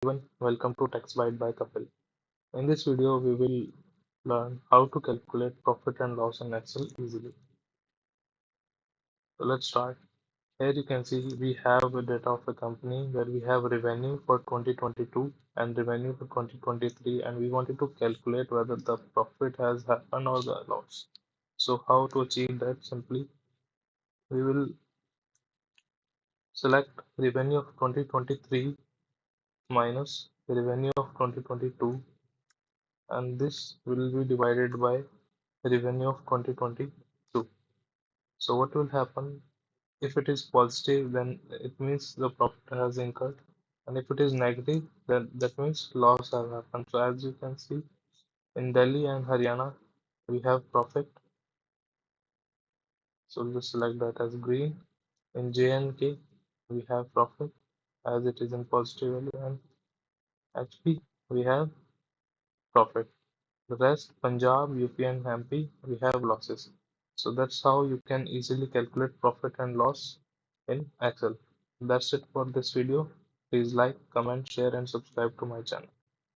everyone, welcome to Tax Bite by Kapil. In this video, we will learn how to calculate profit and loss in Excel easily. So let's start. Here you can see we have a data of a company where we have revenue for 2022 and revenue for 2023, and we wanted to calculate whether the profit has happened or the loss. So how to achieve that? Simply, we will select revenue of 2023 minus revenue of 2022, and this will be divided by revenue of 2022. So what will happen? If it is positive, then it means the profit has incurred, and if it is negative, then that means loss has happened. So as you can see, in Delhi and Haryana we have profit, so we'll just select that as green. In J&K we have profit as it is in positive value, and HP we have profit. The rest, Punjab, UP and MP, we have losses. So that's how you can easily calculate profit and loss in Excel. That's it for this video. Please like, comment, share and subscribe to my channel.